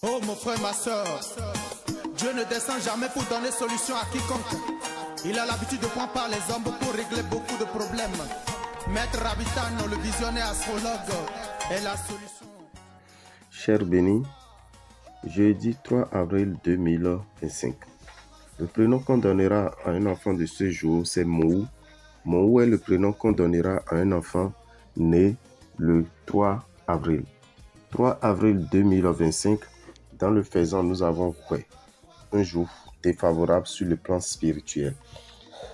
Oh mon frère, ma soeur, Dieu ne descend jamais pour donner solution à quiconque. Il a l'habitude de prendre par les hommes pour régler beaucoup de problèmes. Maître Rabitan, le visionnaire astrologue, est la solution. Cher béni, jeudi 3 avril 2025. Le prénom qu'on donnera à un enfant de ce jour, c'est Mou. Mou est le prénom qu'on donnera à un enfant né le 3 avril. 3 avril 2025, dans le faisant, nous avons un jour défavorable sur le plan spirituel.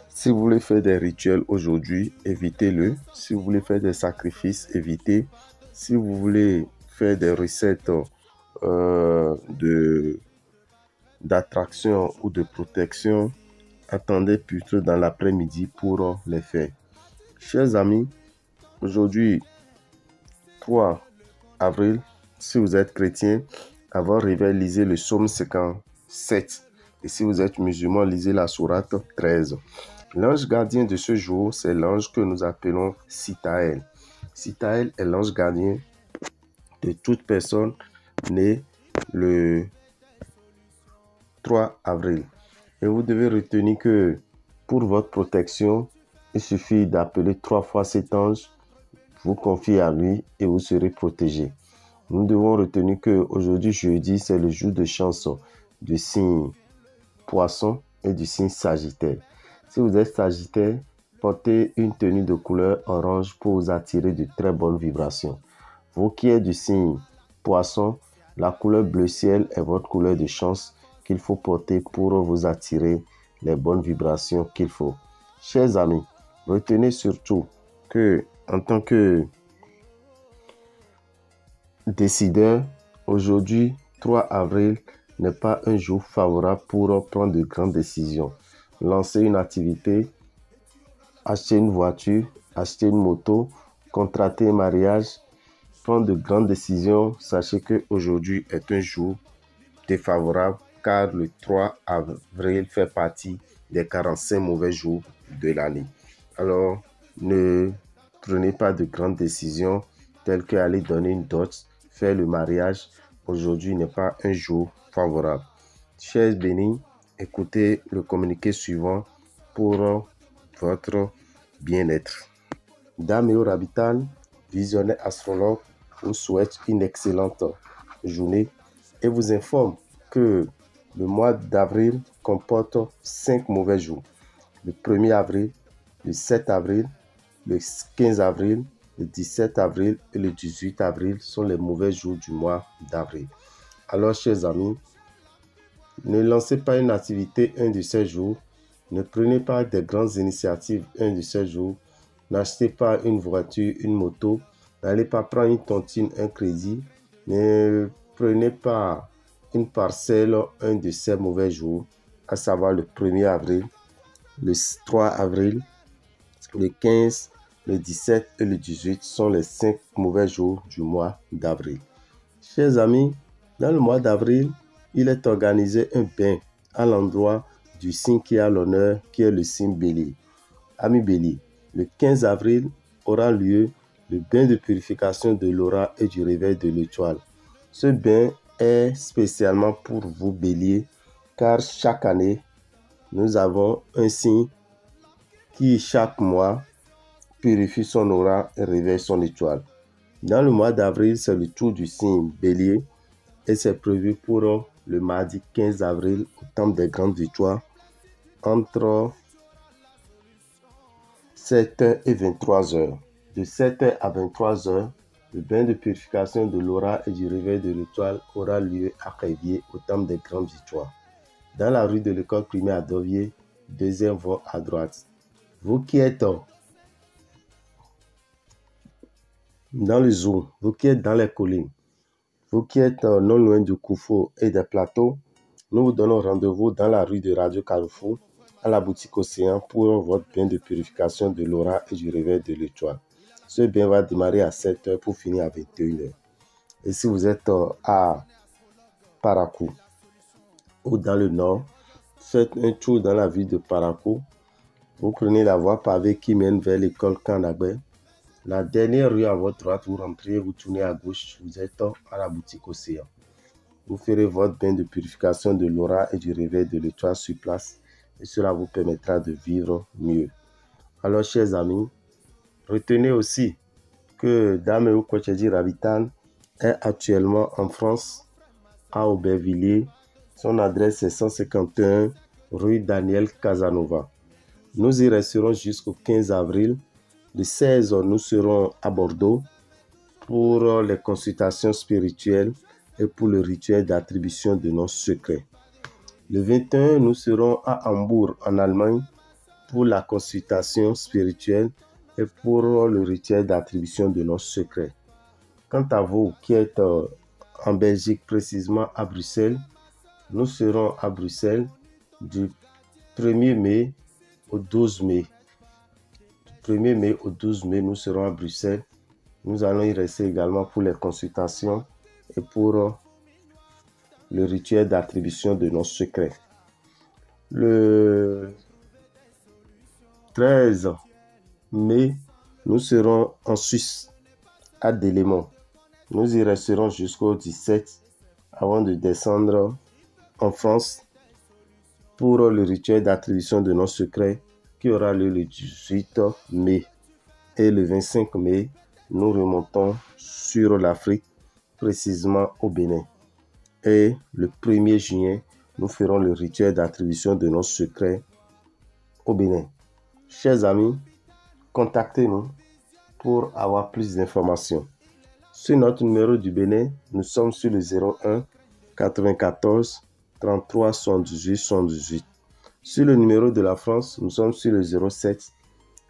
Si vous voulez faire des rituels aujourd'hui, évitez-le. Si vous voulez faire des sacrifices, évitez. Si vous voulez faire des recettes d'attraction ou de protection, attendez plutôt dans l'après-midi pour les faire. Chers amis, aujourd'hui, 3 avril, si vous êtes chrétien, avant réveil, lisez le psaume 57. Et si vous êtes musulman, lisez la sourate 13. L'ange gardien de ce jour, c'est l'ange que nous appelons Sitaël. Sitaël est l'ange gardien de toute personne née le 3 avril. Et vous devez retenir que pour votre protection, il suffit d'appeler 3 fois cet ange, vous confiez à lui et vous serez protégé. Nous devons retenir qu'aujourd'hui, jeudi, c'est le jour de chance du signe Poisson et du signe Sagittaire. Si vous êtes Sagittaire, portez une tenue de couleur orange pour vous attirer de très bonnes vibrations. Vous qui êtes du signe Poisson, la couleur bleu ciel est votre couleur de chance qu'il faut porter pour vous attirer les bonnes vibrations qu'il faut. Chers amis, retenez surtout que en tant que décideur, aujourd'hui, 3 avril, n'est pas un jour favorable pour prendre de grandes décisions. Lancer une activité, acheter une voiture, acheter une moto, contracter un mariage, prendre de grandes décisions. Sachez qu'aujourd'hui est un jour défavorable car le 3 avril fait partie des 45 mauvais jours de l'année. Alors, ne prenez pas de grandes décisions telles qu'aller donner une dot, faire le mariage. Aujourd'hui n'est pas un jour favorable. Chers bénis, écoutez le communiqué suivant pour votre bien-être. Dame Rabitan, visionnaire astrologue, vous souhaite une excellente journée et vous informe que le mois d'avril comporte 5 mauvais jours. Le 1er avril, le 7 avril, le 15 avril, le 17 avril et le 18 avril sont les mauvais jours du mois d'avril. Alors, chers amis, ne lancez pas une activité un de ces jours. Ne prenez pas des grandes initiatives un de ces jours. N'achetez pas une voiture, une moto. N'allez pas prendre une tontine, un crédit. Ne prenez pas une parcelle un de ces mauvais jours, à savoir le 1er avril, le 3 avril, le 15, le 17 et le 18 sont les 5 mauvais jours du mois d'avril. Chers amis, dans le mois d'avril, il est organisé un bain à l'endroit du signe qui a l'honneur, qui est le signe Bélier. Ami Bélier, le 15 avril aura lieu le bain de purification de l'aura et du réveil de l'étoile. Ce bain est spécialement pour vous Bélier, car chaque année, nous avons un signe qui chaque mois purifie son aura et réveille son étoile. Dans le mois d'avril, c'est le tour du signe Bélier et c'est prévu pour le mardi 15 avril au temple des grandes victoires entre 7h et 23h. De 7h à 23h, le bain de purification de l'aura et du réveil de l'étoile aura lieu à Crévier au temple des grandes victoires. Dans la rue de l'école primaire à Dovier, deuxième voie à droite. Vous qui êtes dans le zoo, vous qui êtes dans les collines, vous qui êtes non loin du Koufou et des plateaux, nous vous donnons rendez-vous dans la rue de Radio Carrefour, à la boutique Océan pour votre bain de purification de l'aura et du réveil de l'étoile. Ce bain va démarrer à 7h pour finir à 21h. Et si vous êtes à Parakou ou dans le nord, faites un tour dans la ville de Parakou. Vous prenez la voie pavée qui mène vers l'école Kanagbe. La dernière rue à votre droite, vous rentrez, vous tournez à gauche, vous êtes à la boutique Océan. vous ferez votre bain de purification de l'aura et du réveil de l'étoile sur place et cela vous permettra de vivre mieux. Alors, chers amis, retenez aussi que Dame Okochedi Rabitan est actuellement en France, à Aubervilliers. Son adresse est 151 rue Daniel Casanova. Nous y resterons jusqu'au 15 avril. Le 16, nous serons à Bordeaux pour les consultations spirituelles et pour le rituel d'attribution de nos secrets. Le 21, nous serons à Hambourg, en Allemagne, pour la consultation spirituelle et pour le rituel d'attribution de nos secrets. Quant à vous qui êtes en Belgique, précisément à Bruxelles, nous serons à Bruxelles du 1er mai au 12 mai. Du 1er mai au 12 mai, nous serons à Bruxelles. Nous allons y rester également pour les consultations et pour le rituel d'attribution de nos secrets. Le 13 mai, nous serons en Suisse, à Delémont. Nous y resterons jusqu'au 17 avant de descendre en France pour le rituel d'attribution de nos secrets qui aura lieu le 18 mai. Et le 25 mai, nous remontons sur l'Afrique, précisément au Bénin. Et le 1er juin, nous ferons le rituel d'attribution de nos secrets au Bénin. Chers amis, contactez-nous pour avoir plus d'informations. Sur notre numéro du Bénin, nous sommes sur le 01 94 33 78 78. Sur le numéro de la France, nous sommes sur le 07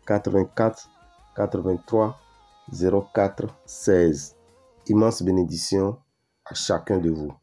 84 83 04 16. Immense bénédiction à chacun de vous.